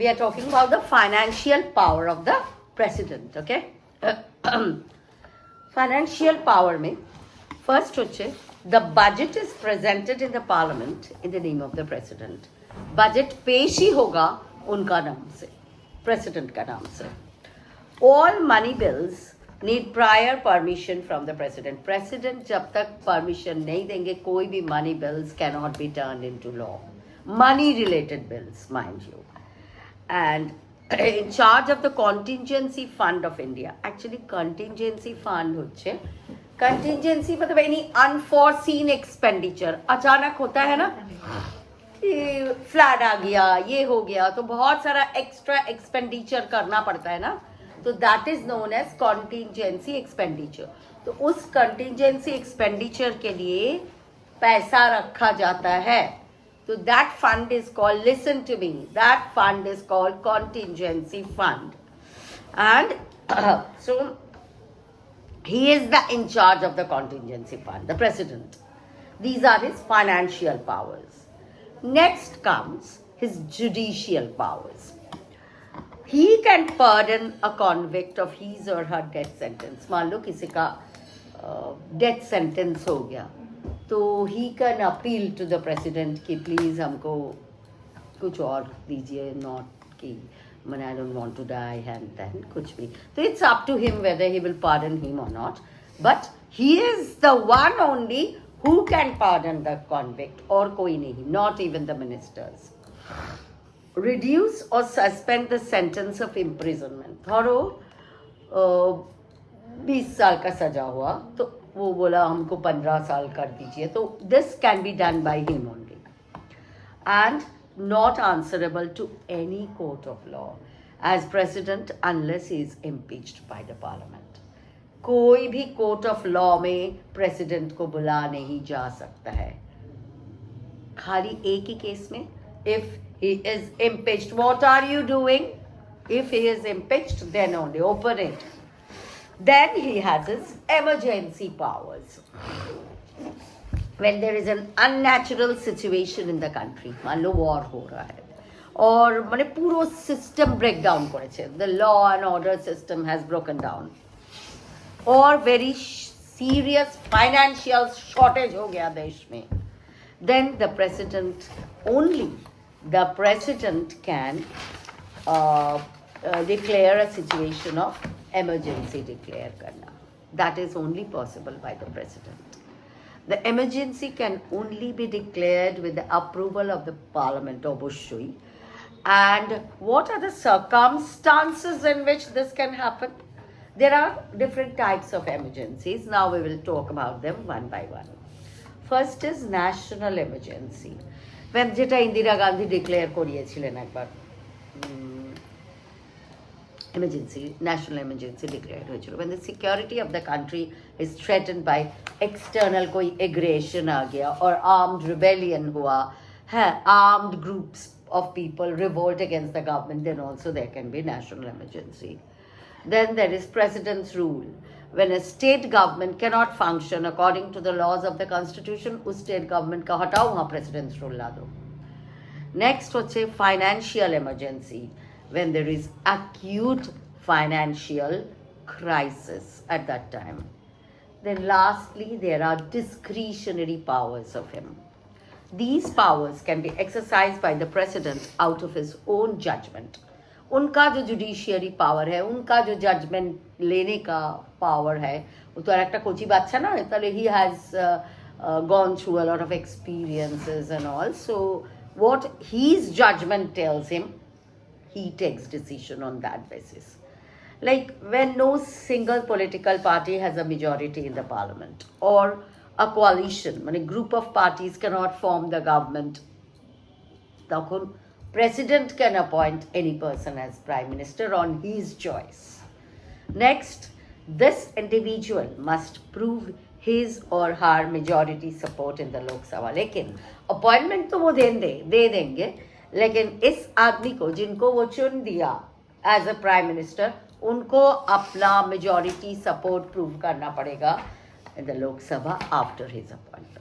we are talking about the financial power of the president, okay? Financial power mein first hoche the budget is presented in the parliament in the name of the president. Budget पेश ही होगा उनका नाम से, president का नाम से. All money bills need prior permission from the president. President जब तक permission नहीं देंगे कोई भी money bills cannot be turned into law. Money related bills, mind you. And in charge of the contingency fund of India. Actually contingency fund होच्छे contingency मतलब any unforeseen expenditure. अचानक होता है ना, फ्लड आ गया, ये हो गया, तो बहुत सारा एक्स्ट्रा एक्सपेंडिचर करना पड़ता है ना, तो that is known as contingency expenditure. तो उस कॉन्टिजेंसी एक्सपेंडिचर के लिए पैसा रखा जाता है. तो that fund is called, listen to me, that fund is called contingency fund. And so he is the in charge of the contingency fund, the president. These are his financial powers. Next comes his judicial powers. He can pardon a convict of his or her death sentence. मान लो किसी का death sentence हो गया, तो he can appeal to the president कि please हमको कुछ और दीजिए, not कि I don't want to die and then कुछ भी. So it's up to him whether he will pardon him or not. But he is the one only who can pardon the convict, और कोई नहीं, not even the ministers. Reduce or suspend the sentence of imprisonment. धरो 20 साल का सजा हुआ, तो वो बोला हमको 15 साल कर दीजिए, तो this can be done by him only. And not answerable to any court of law as president unless he is impeached by the parliament. कोई भी court of law में president को बुला नहीं जा सकता है. खाली एक ही केस में, if he is impeached, what are you doing? If he is impeached, then only open it. Then he has his emergency powers. When there is an unnatural situation in the country, मान लो war हो रहा है और माने पूरा system break down करेছে, the law and order system has broken down, और very serious financial shortage हो गया देश में, then the president only, the president can declare a situation of emergency declare करना. That is only possible by the president. The emergency can only be declared with the approval of the parliament, obviously. And what are the circumstances in which this can happen? There are different types of emergencies. Now we will talk about them one by one. First is national emergency. When যেটা Indira Gandhi declare করিয়েছিলেন একবার, emergency, national emergency declared হয়েছিল. When the security of the country is threatened by external कोई aggression आ गया और armed rebellion हुआ है, armed groups of people revolt against the government, then also there can be national emergency. Then there is president's rule. When a state government cannot function according to the laws of the constitution, उस state government का हटाओ, वहाँ president's rule ला दो. Next होच्छे financial emergency. When there is acute financial crisis at that time. Then lastly, there are discretionary powers of him. These powers can be exercised by the president out of his own judgment. उनका जो judiciary power है, उनका जो judgment लेने का power है, वो तो एक कोची बात है ना, ताले he has gone through a lot of experiences and all. So what his judgment tells him, he takes decision on that basis. Like when no single political party has a majority in the parliament, or a coalition, when a group of parties cannot form the government, তখন president can appoint any person as prime minister on his choice. Next, this individual must prove his or her majority support in the Lok Sabha. लेकिन appointment तो वो दे देंगे, लेकिन इस आदमी को जिनको वो चुन दिया एज अ प्राइम मिनिस्टर, उनको अपना मेजॉरिटी सपोर्ट प्रूव करना पड़ेगा in the Lok Sabha after his appointment.